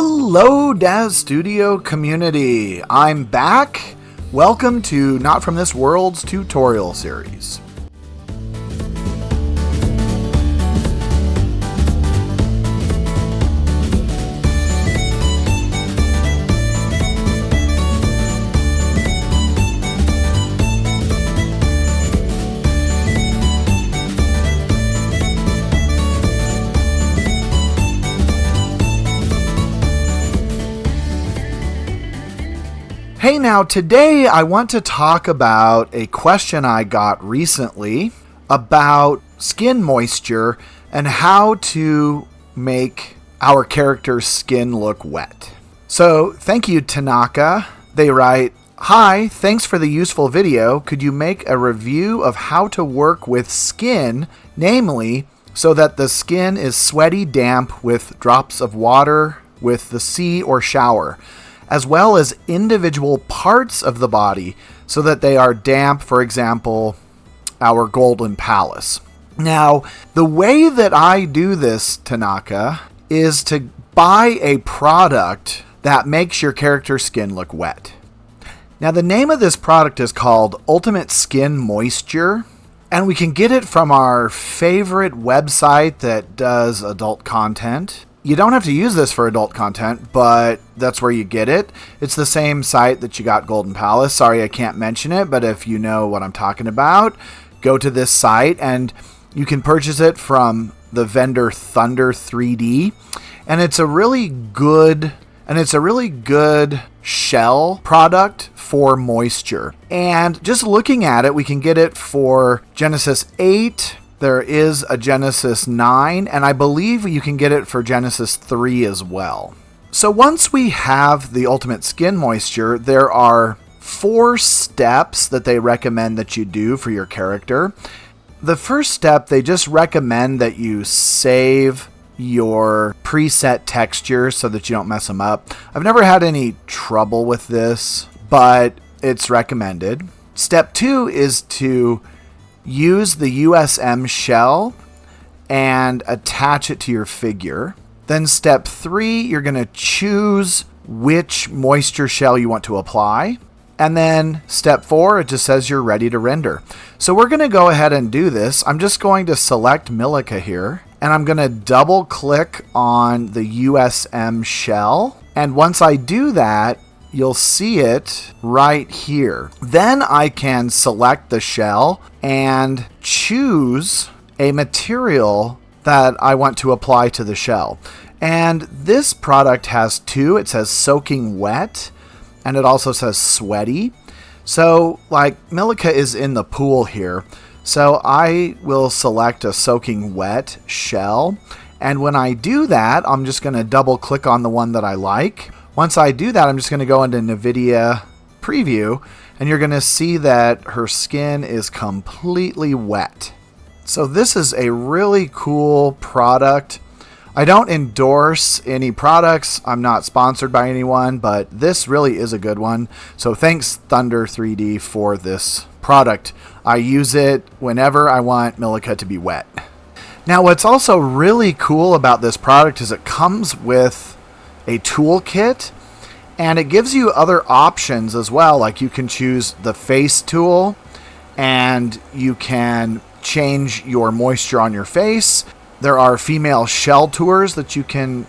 Hello, Daz Studio community. I'm back. Welcome to Not From This World's tutorial series. Hey now, today I want to talk about a question I got recently about skin moisture and how to make our character's skin look wet. So thank you, Tanaka. They write, "Hi, thanks for the useful video. Could you make a review of how to work with skin, namely so that the skin is sweaty damp with drops of water with the sea or shower, as well as individual parts of the body so that they are damp, for example, our golden palace." Now, the way that I do this, Tanaka, is to buy a product that makes your character's skin look wet. Now, the name of this product is called Ultimate Skin Moisture, and we can get it from our favorite website that does adult content. You don't have to use this for adult content, but that's where you get it. It's the same site that you got Golden Palace. Sorry, I can't mention it, but if you know what I'm talking about, go to this site and you can purchase it from the vendor Thunder 3D. And it's a really good shell product for moisture. And just looking at it, we can get it for Genesis 8. There is a Genesis 9, and I believe you can get it for Genesis 3 as well. So once we have the Ultimate Skin Moisture, there are 4 steps that they recommend that you do for your character. The first step, they just recommend that you save your preset textures so that you don't mess them up. I've never had any trouble with this, but it's recommended. Step 2 is to use the USM shell and attach it to your figure. Then step 3, you're going to choose which moisture shell you want to apply. And then step 4, it just says you're ready to render. So we're going to go ahead and do this. I'm just going to select Milica here, and I'm going to double click on the USM shell. And once I do that, you'll see it right here. Then I can select the shell and choose a material that I want to apply to the shell. And this product has 2. It says soaking wet, and it also says sweaty. So like Milica is in the pool here. So I will select a soaking wet shell. And when I do that, I'm just going to double click on the one that I like. Once I do that, I'm just going to go into NVIDIA Preview, and you're going to see that her skin is completely wet. So this is a really cool product. I don't endorse any products. I'm not sponsored by anyone, but this really is a good one. So thanks Thunder 3D for this product. I use it whenever I want Milica to be wet. Now, what's also really cool about this product is it comes with a toolkit, and it gives you other options as well. Like you can choose the face tool, and you can change your moisture on your face. There are female shell tools you can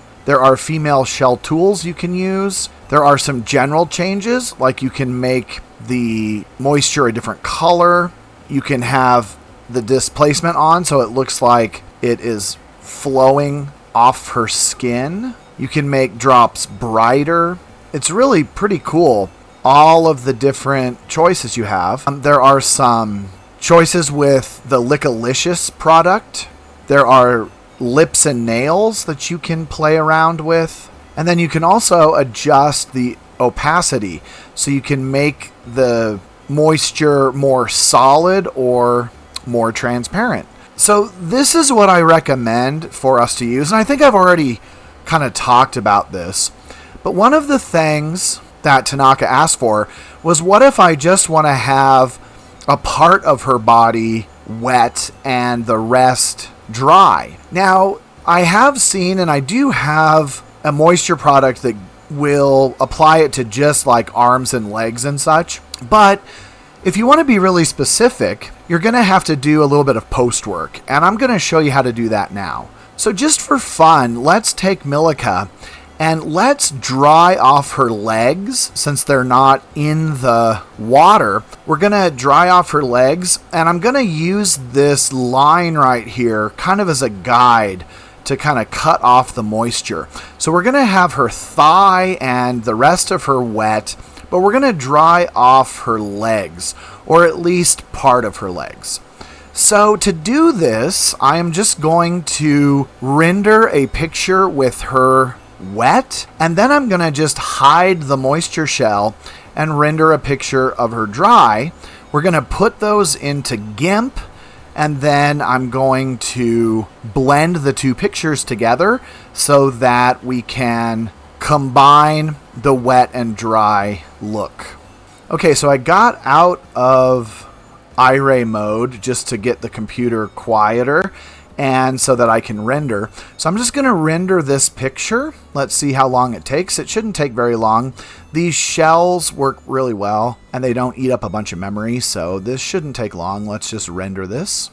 use. There are some general changes, like you can make the moisture a different color. You can have the displacement on so it looks like it is flowing off her skin. You can make drops brighter. It's really pretty cool, all of the different choices you have. There are some choices with the Lickalicious product. There are lips and nails that you can play around with. And then you can also adjust the opacity, so you can make the moisture more solid or more transparent. So this is what I recommend for us to use. And I think I've already kind of talked about this, but one of the things that Tanaka asked for was, what if I just want to have a part of her body wet and the rest dry? Now, I have seen, and I do have a moisture product that will apply it to just like arms and legs and such. But if you want to be really specific, you're going to have to do a little bit of post work, and I'm going to show you how to do that now. So just for fun, let's take Milica and let's dry off her legs since they're not in the water. We're going to dry off her legs, and I'm going to use this line right here kind of as a guide to kind of cut off the moisture. So we're going to have her thigh and the rest of her wet, but we're going to dry off her legs, or at least part of her legs. So to do this, I am just going to render a picture with her wet, and then I'm going to just hide the moisture shell and render a picture of her dry. We're going to put those into GIMP, and then I'm going to blend the two pictures together so that we can combine the wet and dry look. Okay, so I got out of iRay mode just to get the computer quieter and so that I can render. So I'm just going to render this picture. Let's see how long it takes. It shouldn't take very long. These shells work really well and they don't eat up a bunch of memory, so this shouldn't take long. Let's just render this.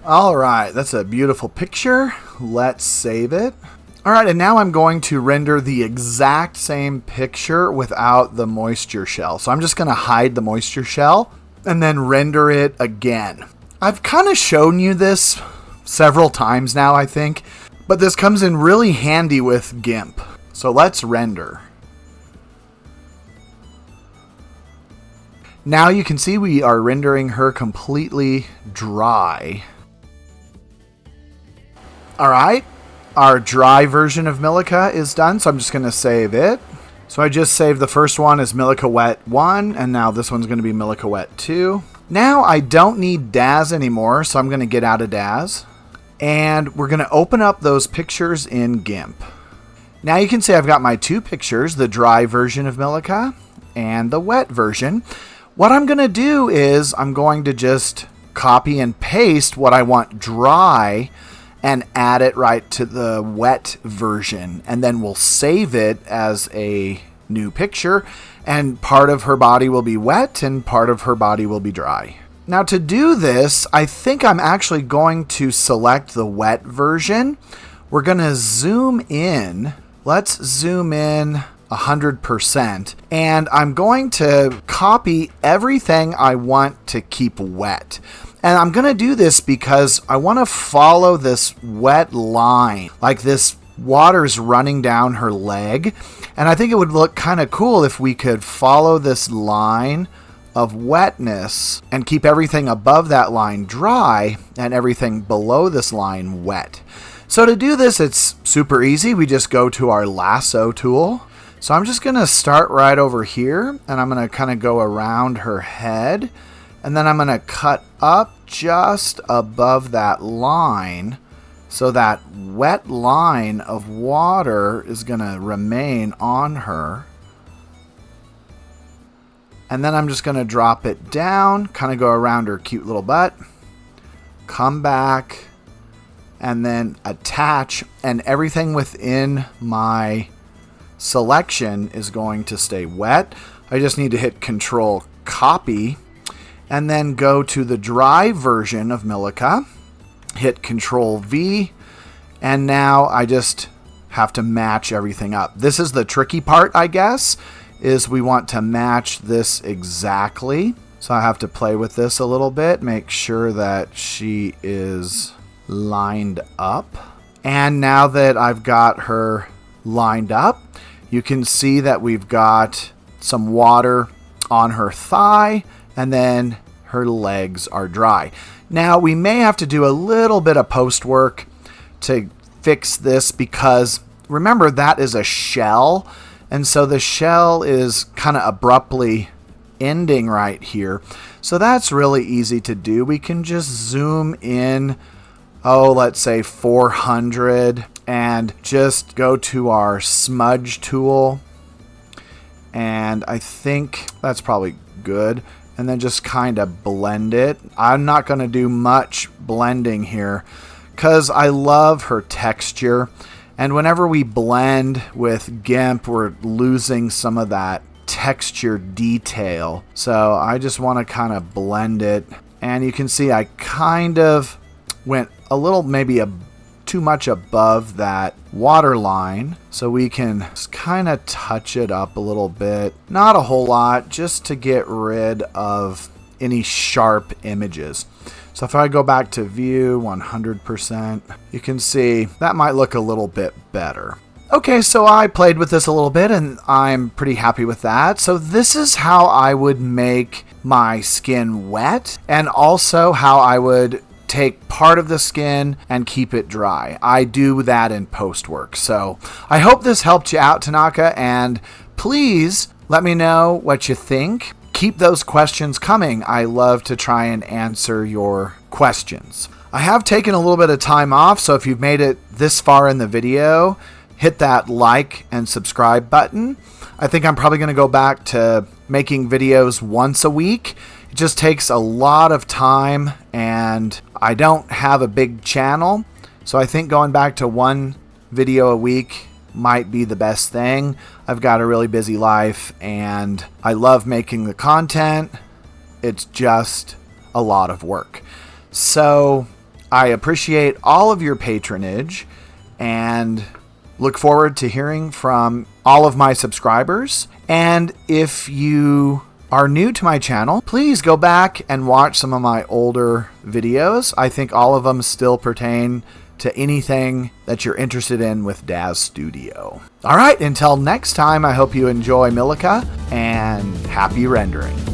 All right, that's a beautiful picture. Let's save it. All right, and now I'm going to render the exact same picture without the moisture shell. So I'm just going to hide the moisture shell and then render it again. I've kind of shown you this several times now, I think, but this comes in really handy with GIMP. So let's render. Now you can see we are rendering her completely dry. All right. Our dry version of Milica is done, so I'm just going to save it. So I just saved the first one as Milica Wet 1, and now this one's going to be Milica Wet 2. Now I don't need Daz anymore, so I'm going to get out of Daz. And we're going to open up those pictures in GIMP. Now you can see I've got my two pictures, the dry version of Milica and the wet version. What I'm going to do is I'm going to just copy and paste what I want dry and add it right to the wet version, and then we'll save it as a new picture, and part of her body will be wet and part of her body will be dry. Now to do this, I think I'm actually going to select the wet version. We're going to zoom in. Let's zoom in 100%, and I'm going to copy everything I want to keep wet. And I'm going to do this because I want to follow this wet line, like this water's running down her leg. And I think it would look kind of cool if we could follow this line of wetness and keep everything above that line dry and everything below this line wet. So to do this, it's super easy. We just go to our lasso tool. So I'm just going to start right over here, and I'm going to kind of go around her head. And then I'm going to cut up just above that line so that wet line of water is going to remain on her. And then I'm just going to drop it down, kind of go around her cute little butt, come back, and then attach, and everything within my selection is going to stay wet. I just need to hit Control Copy, and then go to the dry version of Milica, hit Control V, and now I just have to match everything up. This is the tricky part, I guess, is we want to match this exactly. So I have to play with this a little bit, make sure that she is lined up. And now that I've got her lined up, you can see that we've got some water on her thigh, and then her legs are dry. Now we may have to do a little bit of post work to fix this because remember that is a shell, and so the shell is kind of abruptly ending right here. So that's really easy to do. We can just zoom in, let's say 400, and just go to our smudge tool. And I think that's probably good. and then just kind of blend it. I'm not going to do much blending here because I love her texture. And whenever we blend with GIMP, we're losing some of that texture detail. So I just want to kind of blend it. And you can see I kind of went a little, maybe too much above that waterline. So we can kind of touch it up a little bit. Not a whole lot, just to get rid of any sharp images. So if I go back to view 100%, you can see that might look a little bit better. Okay, so I played with this a little bit and I'm pretty happy with that. So this is how I would make my skin wet, and also how I would take part of the skin and keep it dry. I do that in post work. So I hope this helped you out, Tanaka, and please let me know what you think. Keep those questions coming. I love to try and answer your questions. I have taken a little bit of time off, so if you've made it this far in the video, hit that like and subscribe button. I think I'm probably going to go back to making videos once a week. It just takes a lot of time, and I don't have a big channel, so I think going back to one video a week might be the best thing. I've got a really busy life and I love making the content. It's just a lot of work. So I appreciate all of your patronage and look forward to hearing from all of my subscribers. And if you are new to my channel, please go back and watch some of my older videos. I think all of them still pertain to anything that you're interested in with Daz Studio. All right, until next time, I hope you enjoy Milica and happy rendering.